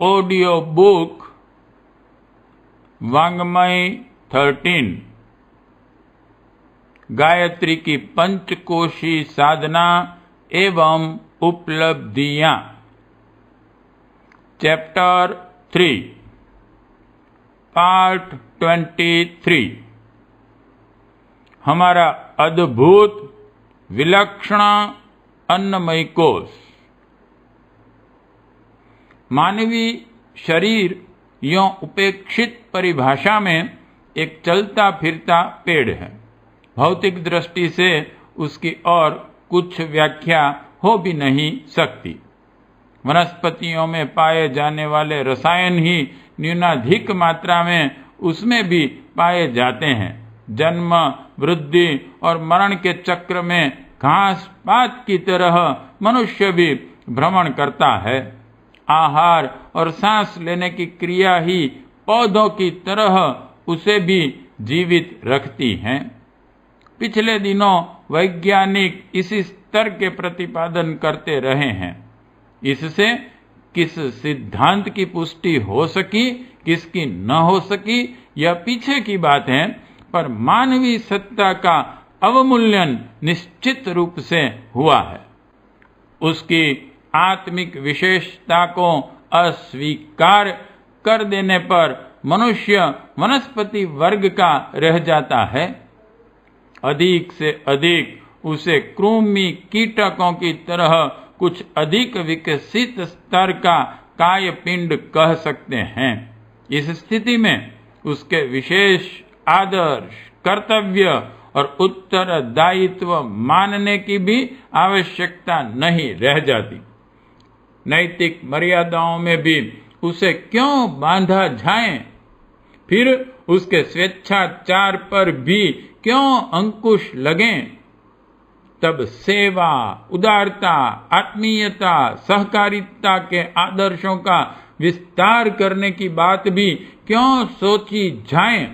Audio book वांग्मय 13 Gayatri की पंचकोशी साधना एवं उपलब्धियां। Chapter 3 part 23। हमारा अद्भुत विलक्षण अन्नमय कोश। मानवीय शरीर यों उपेक्षित परिभाषा में एक चलता फिरता पेड़ है। भौतिक दृष्टि से उसकी और कुछ व्याख्या हो भी नहीं सकती। वनस्पतियों में पाए जाने वाले रसायन ही न्यूनाधिक मात्रा में उसमें भी पाए जाते हैं। जन्म, वृद्धि और मरण के चक्र में घास पात की तरह मनुष्य भी भ्रमण करता है। आहार और सांस लेने की क्रिया ही पौधों की तरह उसे भी जीवित रखती हैं। पिछले दिनों वैज्ञानिक इसी स्तर के प्रतिपादन करते रहे हैं। इससे किस सिद्धांत की पुष्टि हो सकी, किसकी न हो सकी, यह पीछे की बात है, पर मानवीय सत्ता का अवमूल्यन निश्चित रूप से हुआ है। उसकी आत्मिक विशेषता को अस्वीकार कर देने पर मनुष्य वनस्पति वर्ग का रह जाता है। अधिक से अधिक उसे कृमि कीटकों की तरह कुछ अधिक विकसित स्तर का कायपिंड कह सकते हैं। इस स्थिति में उसके विशेष आदर्श, कर्तव्य और उत्तरदायित्व मानने की भी आवश्यकता नहीं रह जाती। नैतिक मर्यादाओं में भी उसे क्यों बांधा जाए? फिर उसके स्वेच्छाचार पर भी क्यों अंकुश लगें? तब सेवा, उदारता, आत्मीयता, सहकारिता के आदर्शों का विस्तार करने की बात भी क्यों सोची जाए?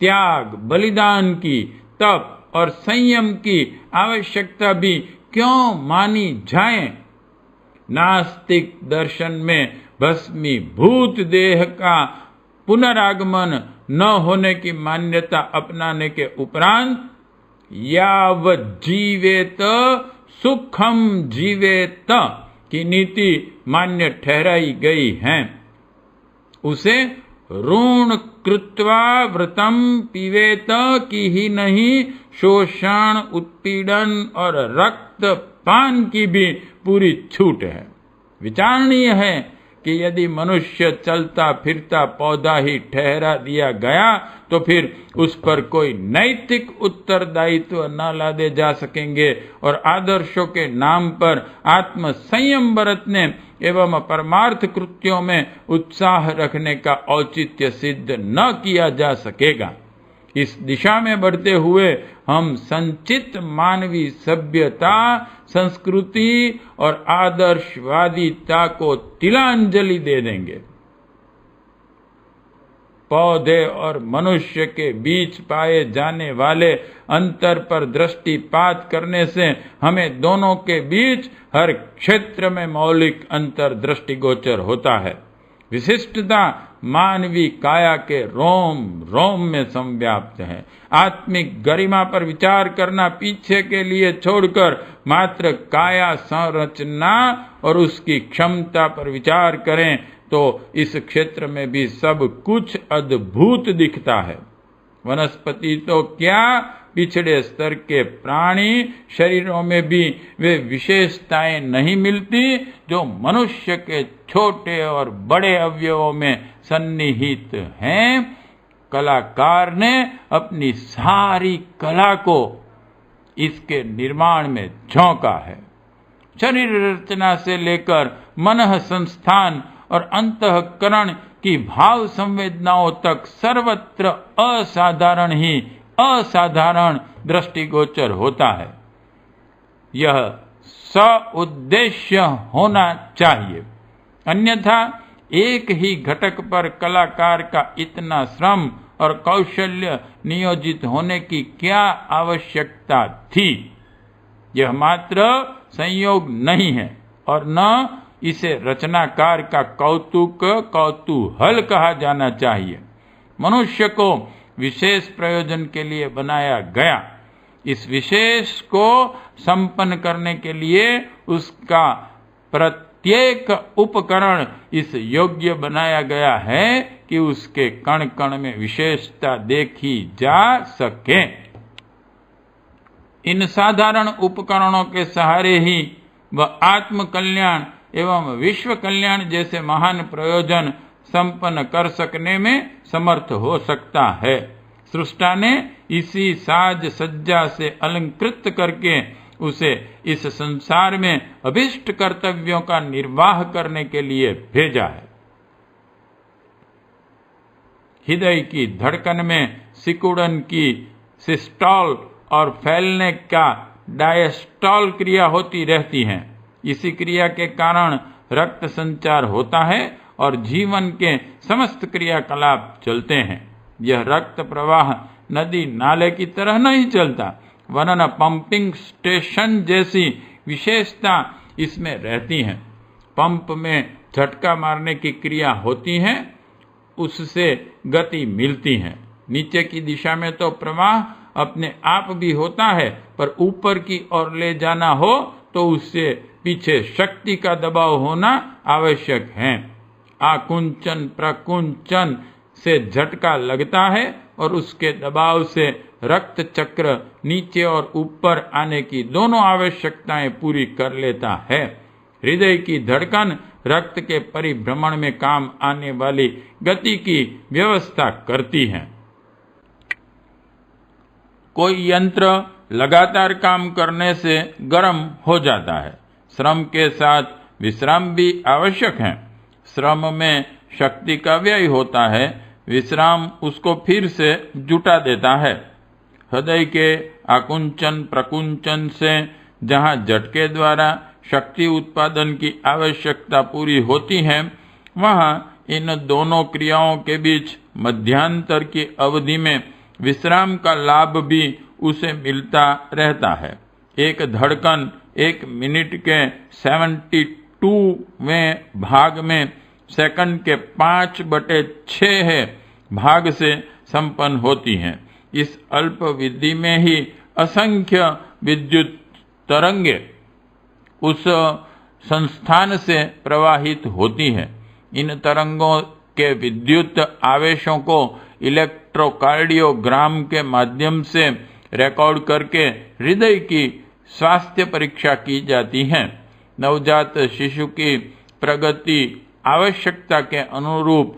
त्याग, बलिदान की, तप और संयम की आवश्यकता भी क्यों मानी जाए? नास्तिक दर्शन में भस्मीभूत देह का पुनरागमन न होने की मान्यता अपनाने के उपरांत यावत् जीवेत सुखम जीवेत की नीति मान्य ठहराई गई है। उसे ऋण कृत्वा व्रतम पीवेत की ही नहीं, शोषण, उत्पीड़न और रक्तपान की भी पूरी छूट है। विचारणीय है कि यदि मनुष्य चलता फिरता पौधा ही ठहरा दिया गया तो फिर उस पर कोई नैतिक उत्तरदायित्व न लादे जा सकेंगे और आदर्शों के नाम पर आत्म संयम बरतने एवं परमार्थ कृत्यों में उत्साह रखने का औचित्य सिद्ध न किया जा सकेगा। इस दिशा में बढ़ते हुए हम संचित मानवीय सभ्यता, संस्कृति और आदर्शवादिता को तिलांजलि दे देंगे। पौधे और मनुष्य के बीच पाए जाने वाले अंतर पर दृष्टिपात करने से हमें दोनों के बीच हर क्षेत्र में मौलिक अंतर दृष्टिगोचर होता है। विशिष्टता मानवीय काया के रोम रोम में संव्याप्त है। आत्मिक गरिमा पर विचार करना पीछे के लिए छोड़कर मात्र काया संरचना और उसकी क्षमता पर विचार करें तो इस क्षेत्र में भी सब कुछ अद्भुत दिखता है। वनस्पति तो क्या, पिछड़े स्तर के प्राणी शरीरों में भी वे विशेषताएं नहीं मिलती जो मनुष्य के छोटे और बड़े अवयवों में सन्निहित हैं। कलाकार ने अपनी सारी कला को इसके निर्माण में झोंका है। शरीर रचना से लेकर मन संस्थान और अंतःकरण की भाव संवेदनाओं तक सर्वत्र असाधारण ही असाधारण दृष्टिगोचर होता है। यह सउद्देश्य होना चाहिए, अन्यथा एक ही घटक पर कलाकार का इतना श्रम और कौशल्य नियोजित होने की क्या आवश्यकता थी। यह मात्र संयोग नहीं है और न इसे रचनाकार का कौतूहल कहा जाना चाहिए। मनुष्य को विशेष प्रयोजन के लिए बनाया गया। इस विशेष को संपन्न करने के लिए उसका प्रत्येक उपकरण इस योग्य बनाया गया है कि उसके कण कण में विशेषता देखी जा सके। इन साधारण उपकरणों के सहारे ही वह आत्म कल्याण एवं विश्व कल्याण जैसे महान प्रयोजन संपन्न कर सकने में समर्थ हो सकता है। सृष्टा ने इसी साज सज्जा से अलंकृत करके उसे इस संसार में अभिष्ट कर्तव्यों का निर्वाह करने के लिए भेजा है। हृदय की धड़कन में सिकुड़न की सिस्टॉल और फैलने का डायस्टॉल क्रिया होती रहती है। इसी क्रिया के कारण रक्त संचार होता है और जीवन के समस्त क्रियाकलाप चलते हैं। यह रक्त प्रवाह नदी नाले की तरह नहीं चलता, वरन पंपिंग स्टेशन जैसी विशेषता इसमें रहती है। पंप में झटका मारने की क्रिया होती है, उससे गति मिलती है। नीचे की दिशा में तो प्रवाह अपने आप भी होता है, पर ऊपर की ओर ले जाना हो तो उससे पीछे शक्ति का दबाव होना आवश्यक है। आकुंचन प्रकुंचन से झटका लगता है और उसके दबाव से रक्त चक्र नीचे और ऊपर आने की दोनों आवश्यकताएं पूरी कर लेता है। हृदय की धड़कन रक्त के परिभ्रमण में काम आने वाली गति की व्यवस्था करती है। कोई यंत्र लगातार काम करने से गर्म हो जाता है। श्रम के साथ विश्राम भी आवश्यक है। श्रम में शक्ति का व्यय होता है, विश्राम उसको फिर से जुटा देता है। हृदय के आकुंचन प्रकुंचन से जहाँ झटके द्वारा शक्ति उत्पादन की आवश्यकता पूरी होती है, वहाँ इन दोनों क्रियाओं के बीच मध्यांतर की अवधि में विश्राम का लाभ भी उसे मिलता रहता है। एक धड़कन 1 मिनट के 72वें भाग में सेकंड के 5/6 भाग से संपन्न होती हैं। इस अल्प विधि में ही असंख्य विद्युत तरंगे उस संस्थान से प्रवाहित होती है। इन तरंगों के विद्युत आवेशों को इलेक्ट्रोकार्डियोग्राम के माध्यम से रिकॉर्ड करके हृदय की स्वास्थ्य परीक्षा की जाती है। नवजात शिशु की प्रगति आवश्यकता के अनुरूप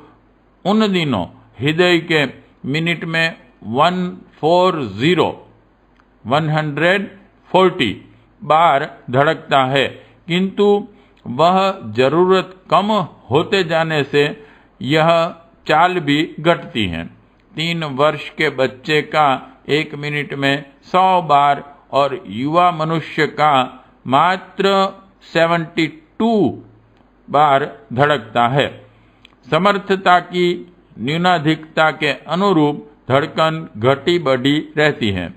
उन दिनों हृदय के मिनट में 140 बार धड़कता है, किंतु वह जरूरत कम होते जाने से यह चाल भी घटती है। 3 वर्ष के बच्चे का 1 मिनट में 100 बार और युवा मनुष्य का मात्र 72 बार धड़कता है। समर्थता की न्यूनाधिकता के अनुरूप धड़कन घटी बढ़ी रहती है।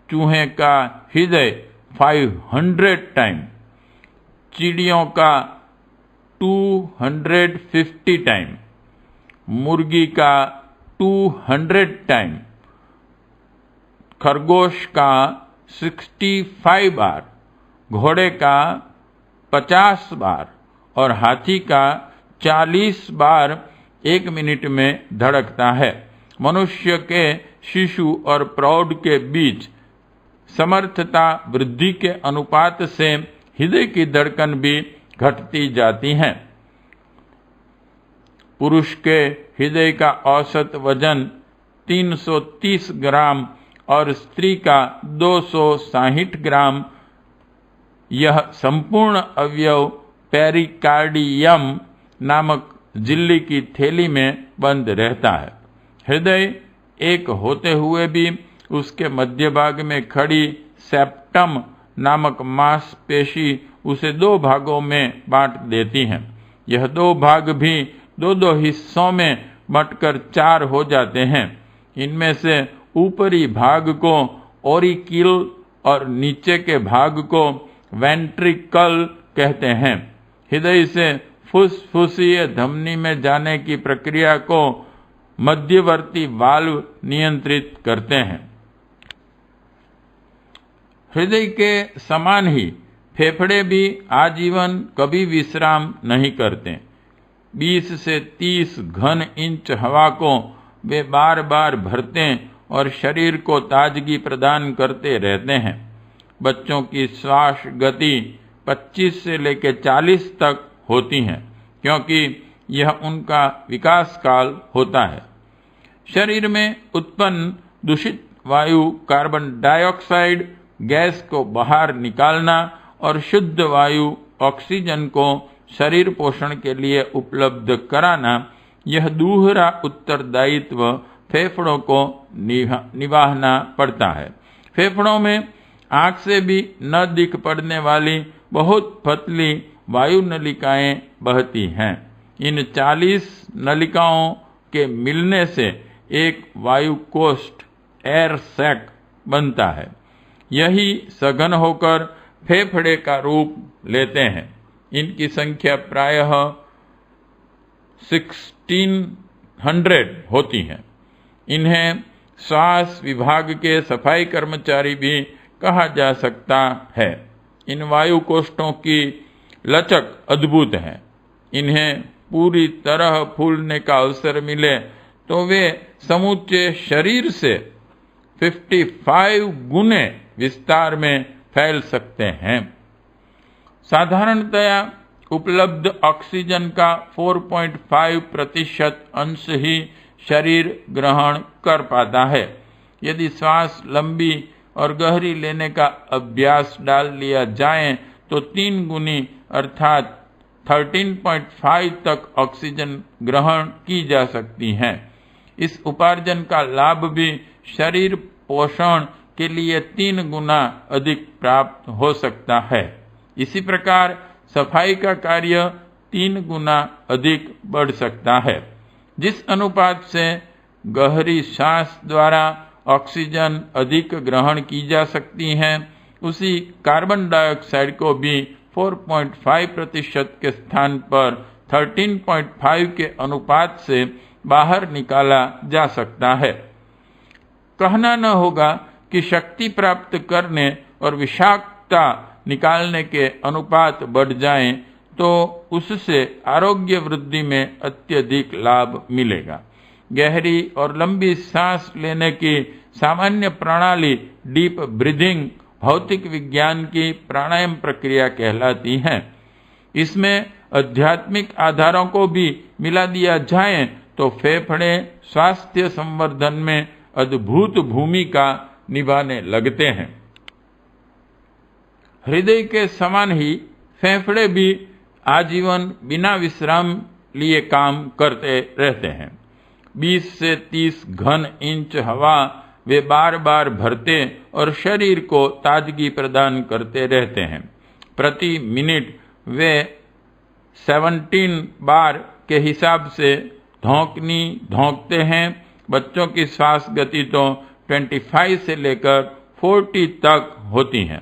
चूहे का हृदय 500 टाइम, चिड़ियों का 250 टाइम, मुर्गी का 200 टाइम, खरगोश का 65 बार, घोड़े का 50 बार और हाथी का 40 बार 1 मिनट में धड़कता है। मनुष्य के शिशु और प्रौढ़ के बीच समर्थता वृद्धि के अनुपात से हृदय की धड़कन भी घटती जाती है। पुरुष के हृदय का औसत वजन 330 ग्राम और स्त्री का 260 ग्राम। यह संपूर्ण अवयव पेरिकार्डियम नामक झिल्ली की थैली में बंद रहता है। हृदय एक होते हुए भी उसके मध्य भाग में खड़ी सेप्टम नामक मांसपेशी उसे 2 भागों में बांट देती है। यह 2 भाग भी 2-2 हिस्सों में बंटकर 4 हो जाते हैं। इनमें से ऊपरी भाग को ओरिकिल और नीचे के भाग को वेंट्रिकल कहते हैं। हृदय से फुसफुसीय धमनी में जाने की प्रक्रिया को मध्यवर्ती वाल्व नियंत्रित करते हैं। हृदय के समान ही फेफड़े भी आजीवन कभी विश्राम नहीं करते। 20 से 30 घन इंच हवा को वे बार बार भरते और शरीर को ताजगी प्रदान करते रहते हैं। बच्चों की श्वास गति 25 से लेकर 40 तक होती हैं, क्योंकि यह उनका विकास काल होता है। शरीर में उत्पन्न दूषित वायु कार्बन डाइऑक्साइड गैस को बाहर निकालना और शुद्ध वायु ऑक्सीजन को शरीर पोषण के लिए उपलब्ध कराना, यह दूहरा उत्तरदायित्व फेफड़ों को निभाना पड़ता है। फेफड़ों में आंख से भी न दिख पड़ने वाली बहुत पतली वायु नलिकाएं बहती हैं। इन 40 नलिकाओं के मिलने से एक वायु कोष्ठ एयर सैक बनता है। यही सघन होकर फेफड़े का रूप लेते हैं। इनकी संख्या प्रायः 1600 होती है। इन्हें श्वास विभाग के सफाई कर्मचारी भी कहा जा सकता है। इन वायु कोष्ठों की लचक अद्भुत है। इन्हें पूरी तरह फूलने का अवसर मिले तो वे समूचे शरीर से 55 गुने विस्तार में फैल सकते हैं। साधारणतया उपलब्ध ऑक्सीजन का 4.5% अंश ही शरीर ग्रहण कर पाता है। यदि श्वास लंबी और गहरी लेने का अभ्यास डाल लिया जाए तो 3 गुनी अर्थात 13.5 तक ऑक्सीजन ग्रहण की जा सकती है। इस उपार्जन का लाभ भी शरीर पोषण के लिए 3 गुना अधिक प्राप्त हो सकता है। इसी प्रकार सफाई का कार्य 3 गुना अधिक बढ़ सकता है। जिस अनुपात से गहरी सांस द्वारा ऑक्सीजन अधिक ग्रहण की जा सकती है, उसी कार्बन डाइऑक्साइड को भी 4.5% के स्थान पर 13.5 के अनुपात से बाहर निकाला जा सकता है। कहना न होगा कि शक्ति प्राप्त करने और विषाक्तता निकालने के अनुपात बढ़ जाएं तो उससे आरोग्य वृद्धि में अत्यधिक लाभ मिलेगा। गहरी और लंबी सांस लेने की सामान्य प्रणाली डीप ब्रीदिंग भौतिक विज्ञान की प्राणायाम प्रक्रिया कहलाती है। इसमें आध्यात्मिक आधारों को भी मिला दिया जाए तो फेफड़े स्वास्थ्य संवर्धन में अद्भुत भूमिका निभाने लगते हैं। हृदय के समान ही फेफड़े भी आजीवन बिना विश्राम लिए काम करते रहते हैं। 20 से 30 घन इंच हवा वे बार बार भरते और शरीर को ताजगी प्रदान करते रहते हैं। प्रति मिनट वे 17 बार के हिसाब से धौंकनी धौंकते हैं। बच्चों की श्वास गति तो 25 से लेकर 40 तक होती है।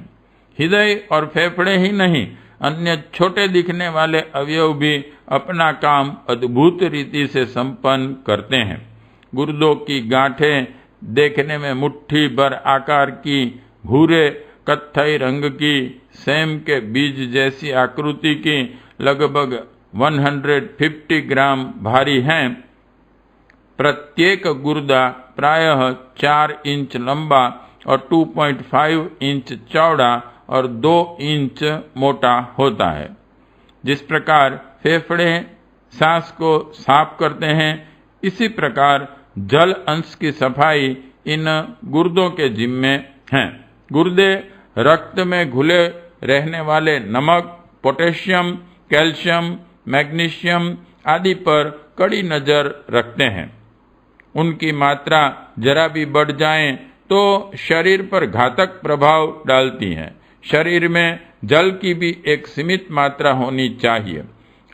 हृदय और फेफड़े ही नहीं, अन्य छोटे दिखने वाले अवयव भी अपना काम अद्भुत रीति से संपन्न करते हैं। गुर्दों की गांठें देखने में मुट्ठी भर आकार की, भूरे कत्थई रंग की, सेम के बीज जैसी आकृति की, लगभग 150 ग्राम भारी हैं। प्रत्येक गुर्दा प्रायः 4 इंच लंबा और 2.5 इंच चौड़ा और 2 इंच मोटा होता है। जिस प्रकार फेफड़े सांस को साफ करते हैं, इसी प्रकार जल अंश की सफाई इन गुर्दों के जिम्मे हैं। गुर्दे रक्त में घुले रहने वाले नमक, पोटेशियम, कैल्शियम, मैग्नीशियम आदि पर कड़ी नजर रखते हैं। उनकी मात्रा जरा भी बढ़ जाए तो शरीर पर घातक प्रभाव डालती है। शरीर में जल की भी एक सीमित मात्रा होनी चाहिए।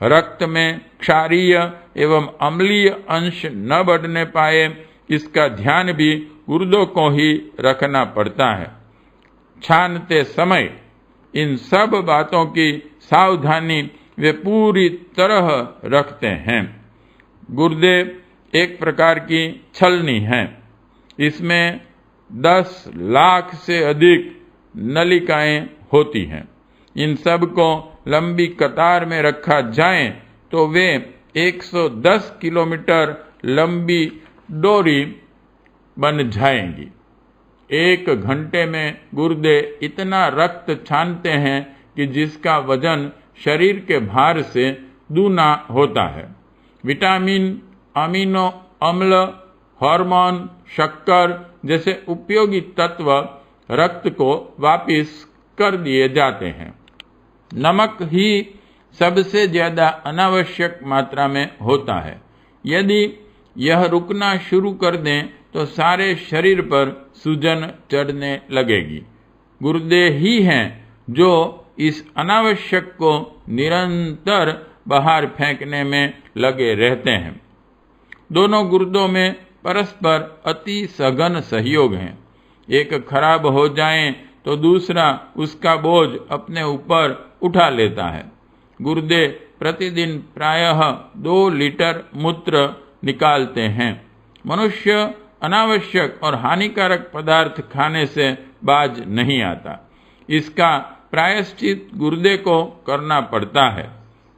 रक्त में क्षारीय एवं अम्लीय अंश न बढ़ने पाए, इसका ध्यान भी गुर्दों को ही रखना पड़ता है। छानते समय इन सब बातों की सावधानी वे पूरी तरह रखते हैं। गुर्दे एक प्रकार की छलनी है। इसमें 10 लाख से अधिक नलिकाएं होती हैं। इन सब को लंबी कतार में रखा जाए तो वे 110 किलोमीटर लंबी डोरी बन जाएंगी। 1 घंटे में गुर्दे इतना रक्त छानते हैं कि जिसका वजन शरीर के भार से दूना होता है। विटामिन, अमीनो अम्ल, हार्मोन, शक्कर जैसे उपयोगी तत्व रक्त को वापस कर दिए जाते हैं। नमक ही सबसे ज्यादा अनावश्यक मात्रा में होता है। यदि यह रुकना शुरू कर दें तो सारे शरीर पर सूजन चढ़ने लगेगी। गुर्दे ही हैं जो इस अनावश्यक को निरंतर बाहर फेंकने में लगे रहते हैं। दोनों गुर्दों में परस्पर अति सघन सहयोग है। एक खराब हो जाए तो दूसरा उसका बोझ अपने ऊपर उठा लेता है। गुर्दे प्रतिदिन प्रायः 2 लीटर मूत्र निकालते हैं। मनुष्य अनावश्यक और हानिकारक पदार्थ खाने से बाज नहीं आता। इसका प्रायश्चित गुर्दे को करना पड़ता है।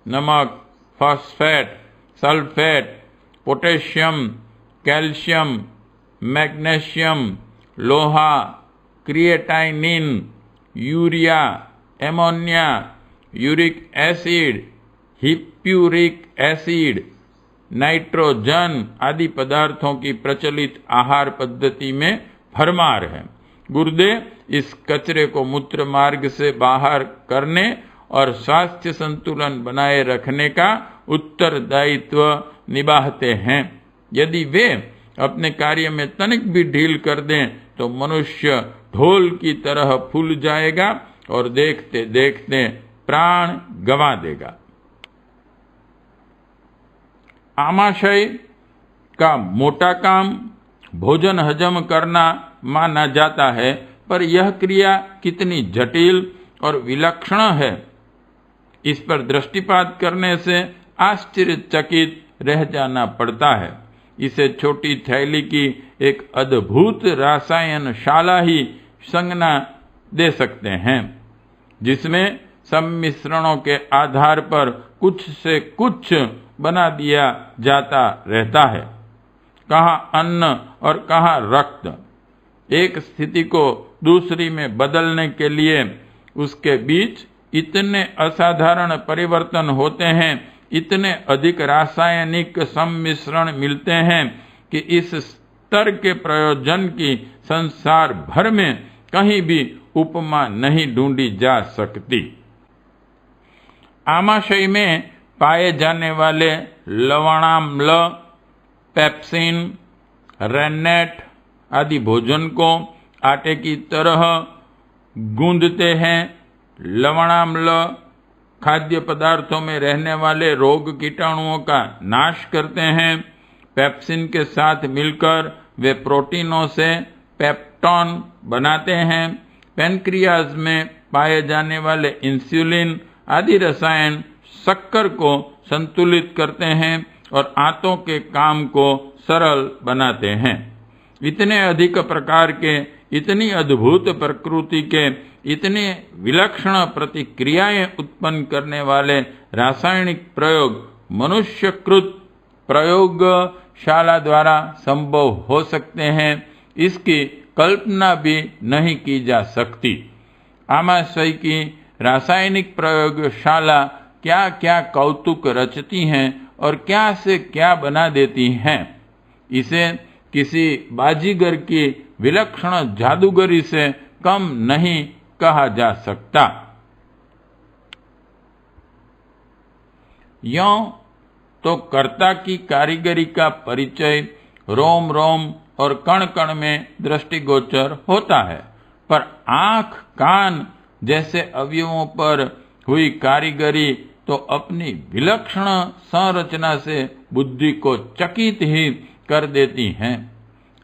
नमक, phosphate, sulphate, potassium, calcium, magnesium, लोहा, creatinine, urea, ammonia, uric acid, hippuric acid, nitrogen आदि पदार्थों की प्रचलित आहार पद्धति में भरमार है। गुर्दे इस कचरे को मूत्र मार्ग से बाहर करने और स्वास्थ्य संतुलन बनाए रखने का उत्तरदायित्व निभाते हैं। यदि वे अपने कार्य में तनिक भी ढील कर दें तो मनुष्य ढोल की तरह फूल जाएगा और देखते देखते प्राण गंवा देगा। आमाशय का मोटा काम भोजन हजम करना माना जाता है, पर यह क्रिया कितनी जटिल और विलक्षण है, इस पर दृष्टिपात करने से आश्चर्यचकित रह जाना पड़ता है। इसे छोटी थैली की एक अद्भुत रसायनशाला ही संज्ञा दे सकते हैं, जिसमें सम्मिश्रणों के आधार पर कुछ से कुछ बना दिया जाता रहता है। कहाँ अन्न और कहाँ रक्त। एक स्थिति को दूसरी में बदलने के लिए उसके बीच इतने असाधारण परिवर्तन होते हैं, इतने अधिक रासायनिक सम्मिश्रण मिलते हैं कि इस स्तर के प्रयोजन की संसार भर में कहीं भी उपमा नहीं ढूंढी जा सकती। आमाशय में पाए जाने वाले लवणाम्ल, पेप्सिन, रेन्नेट आदि भोजन को आटे की तरह गूंदते हैं। लवणाम्ल खाद्य पदार्थों में रहने वाले रोग कीटाणुओं का नाश करते हैं। पेप्सिन के साथ मिलकर वे प्रोटीनों से पेप्टोन बनाते हैं। पैनक्रियाज में पाए जाने वाले इंसुलिन आदि रसायन शक्कर को संतुलित करते हैं और आंतों के काम को सरल बनाते हैं। इतने अधिक प्रकार के, इतनी अद्भुत प्रकृति के, इतने विलक्षण प्रतिक्रियाएं उत्पन्न करने वाले रासायनिक प्रयोग मनुष्यकृत प्रयोगशाला द्वारा संभव हो सकते हैं, इसकी कल्पना भी नहीं की जा सकती। आमाशय की रासायनिक प्रयोगशाला क्या क्या कौतुक रचती हैं और क्या से क्या बना देती हैं, इसे किसी बाजीगर की विलक्षण जादूगरी से कम नहीं कहा जा सकता। यों तो कर्ता की कारीगरी का परिचय रोम रोम और कण कण में दृष्टिगोचर होता है, पर आंख, कान जैसे अवयवों पर हुई कारीगरी तो अपनी विलक्षण संरचना से बुद्धि को चकित ही कर देती हैं।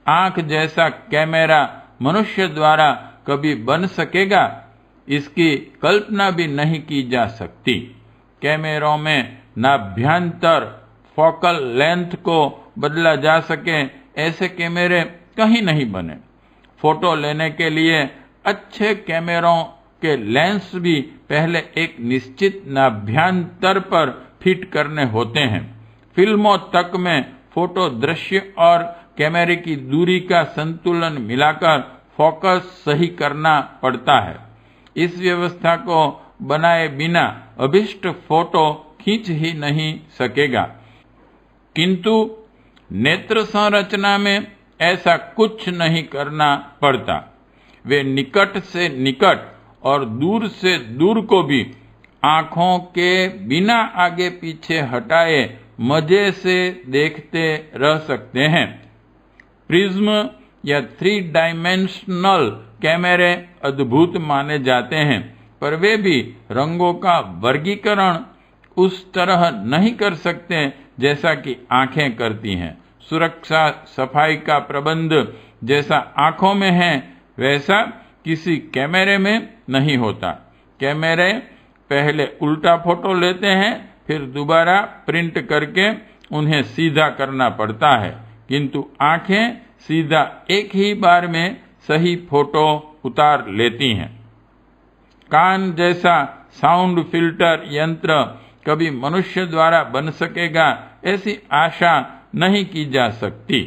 आंख जैसा कैमरा मनुष्य द्वारा कभी बन सकेगा, इसकी कल्पना भी नहीं की जा सकती। कैमरों में नाभ्यंतर फोकल लेंथ को बदला जा सके, ऐसे कैमरे कहीं नहीं बने। फोटो लेने के लिए अच्छे कैमरों के लेंस भी पहले एक निश्चित नाभ्यंतर पर फिट करने होते हैं। फिल्मों तक में फोटो दृश्य और कैमरे की दूरी का संतुलन मिलाकर फोकस सही करना पड़ता है। इस व्यवस्था को बनाए बिना अभिष्ट फोटो खींच ही नहीं सकेगा। किंतु नेत्र संरचना में ऐसा कुछ नहीं करना पड़ता। वे निकट से निकट और दूर से दूर को भी आंखों के बिना आगे पीछे हटाए मजे से देखते रह सकते हैं। प्रिज्म या 3 डायमेंशनल कैमरे अद्भुत माने जाते हैं, पर वे भी रंगों का वर्गीकरण उस तरह नहीं कर सकते जैसा कि आंखें करती हैं। सुरक्षा सफाई का प्रबंध जैसा आंखों में है, वैसा किसी कैमरे में नहीं होता। कैमरे पहले उल्टा फोटो लेते हैं, फिर दोबारा प्रिंट करके उन्हें सीधा करना पड़ता है, किंतु आंखें सीधा एक ही बार में सही फोटो उतार लेती हैं। कान जैसा साउंड फिल्टर यंत्र कभी मनुष्य द्वारा बन सकेगा, ऐसी आशा नहीं की जा सकती।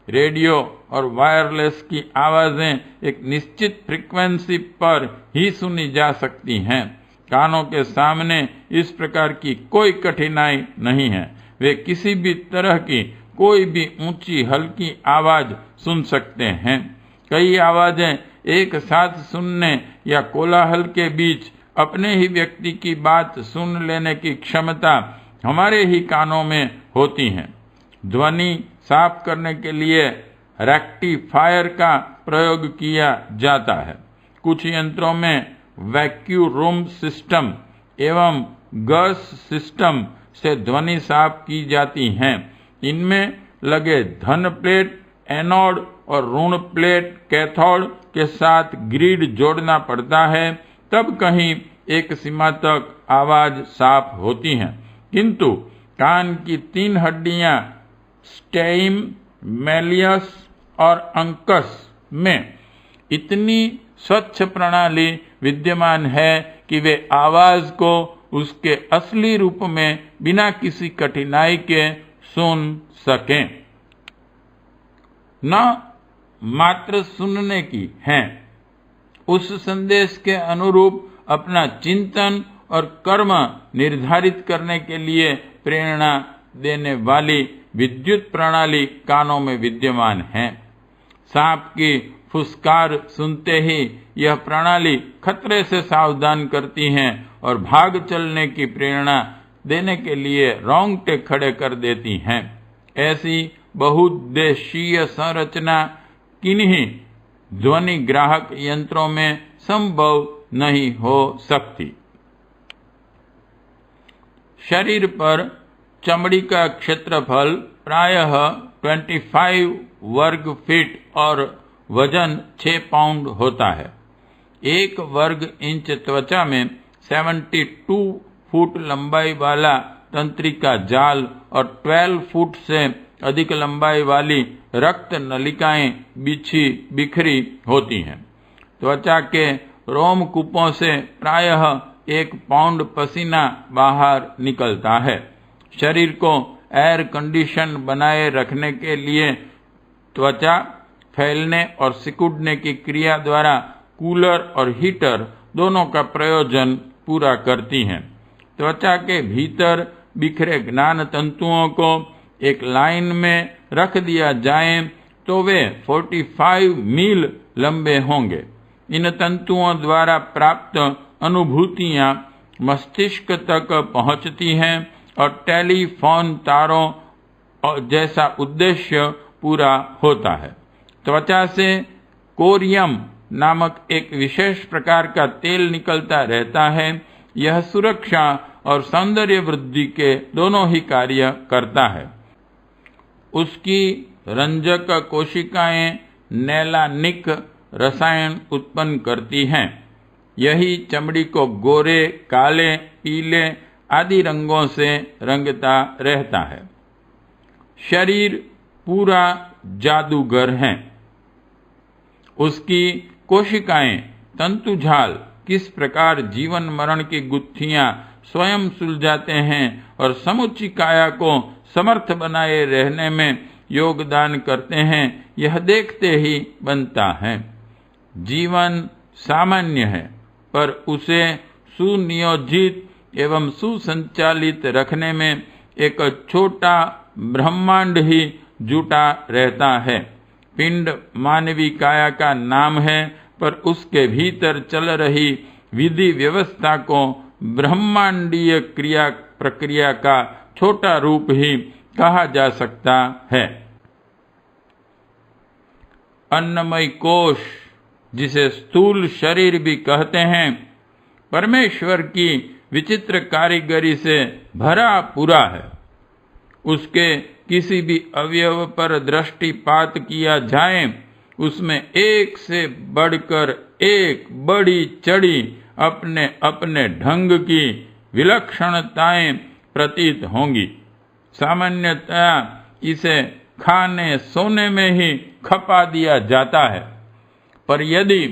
रेडियो और वायरलेस की आवाजें एक निश्चित फ्रीक्वेंसी पर ही सुनी जा सकती हैं। कानों के सामने इस प्रकार की कोई कठिनाई नहीं है। वे किसी भी तरह की कोई भी ऊंची हल्की आवाज सुन सकते हैं। कई आवाजें एक साथ सुनने या कोलाहल के बीच अपने ही व्यक्ति की बात सुन लेने की क्षमता हमारे ही कानों में होती है। ध्वनि साफ करने के लिए रेक्टिफायर का प्रयोग किया जाता है। कुछ यंत्रों में वैक्यूम रूम सिस्टम एवं गैस सिस्टम से ध्वनि साफ की जाती हैं। इनमें लगे धन प्लेट एनोड और ऋण प्लेट कैथोड के साथ ग्रिड जोड़ना पड़ता है, तब कहीं एक सीमा तक आवाज साफ होती है। किंतु कान की 3 हड्डियां स्टेइम, मेलियस और अंकस में इतनी स्वच्छ प्रणाली विद्यमान है कि वे आवाज को उसके असली रूप में बिना किसी कठिनाई के सुन सकें। न मात्र सुनने की हैं, उस संदेश के अनुरूप अपना चिंतन और कर्म निर्धारित करने के लिए प्रेरणा देने वाली विद्युत प्रणाली कानों में विद्यमान है। सांप की फुसकार सुनते ही यह प्रणाली खतरे से सावधान करती है और भाग चलने की प्रेरणा देने के लिए रोंगटे खड़े कर देती हैं। ऐसी बहुउद्देशीय संरचना किन्हीं ध्वनि ग्राहक यंत्रों में संभव नहीं हो सकती। शरीर पर चमड़ी का क्षेत्रफल प्रायः 25 वर्ग फीट और वजन 6 पाउंड होता है। 1 वर्ग इंच त्वचा में 72 फुट लंबाई वाला तंत्रिका जाल और 12 फुट से अधिक लंबाई वाली रक्त नलिकाएं बिखरी होती हैं। त्वचा के रोमकूपों से प्रायः 1 पाउंड पसीना बाहर निकलता है। शरीर को एयर कंडीशन बनाए रखने के लिए त्वचा फैलने और सिकुड़ने की क्रिया द्वारा कूलर और हीटर दोनों का प्रयोजन पूरा करती हैं। त्वचा के भीतर बिखरे ज्ञान तंतुओं को एक लाइन में रख दिया जाए तो वे 45 मील लंबे होंगे। इन तंतुओं द्वारा प्राप्त अनुभूतियां मस्तिष्क तक पहुंचती हैं और टेलीफोन तारों जैसा उद्देश्य पूरा होता है। त्वचा से कोरियम नामक एक विशेष प्रकार का तेल निकलता रहता है। यह सुरक्षा और सौंदर्य वृद्धि के दोनों ही कार्य करता है। उसकी रंजक कोशिकाएं नैलानिक रसायन उत्पन्न करती हैं। यही चमड़ी को गोरे, काले, पीले आदि रंगों से रंगता रहता है। शरीर पूरा जादूगर है। उसकी कोशिकाएं, तंतुजाल किस प्रकार जीवन मरण की गुत्थियां स्वयं सुलझाते हैं और समूची काया को समर्थ बनाए रहने में योगदान करते हैं, यह देखते ही बनता है। जीवन सामान्य है, पर उसे सुनियोजित एवं सुसंचालित रखने में एक छोटा ब्रह्मांड ही जुटा रहता है। पिंड मानवी काया का नाम है, पर उसके भीतर चल रही विधि व्यवस्था को ब्रह्मांडीय क्रिया प्रक्रिया का छोटा रूप ही कहा जा सकता है। अन्नमय कोश, जिसे स्थूल शरीर भी कहते हैं, परमेश्वर की विचित्र कारीगरी से भरा पूरा है। उसके किसी भी अवयव पर दृष्टिपात किया जाए, उसमें एक से बढ़कर एक बड़ी चढ़ी अपने अपने ढंग की विलक्षणताएं प्रतीत होंगी। सामान्यतया इसे खाने सोने में ही खपा दिया जाता है, पर यदि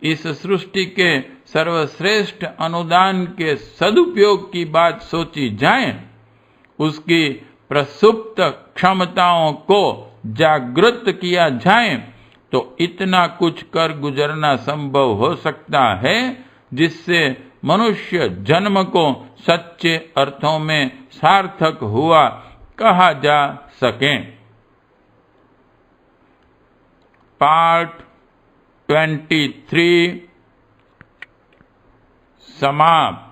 इस सृष्टि के सर्वश्रेष्ठ अनुदान के सदुपयोग की बात सोची जाए, उसकी प्रसुप्त क्षमताओं को जागृत किया जाए, तो इतना कुछ कर गुजरना संभव हो सकता है जिससे मनुष्य जन्म को सच्चे अर्थों में सार्थक हुआ कहा जा सके। पार्ट 23 समाप्त।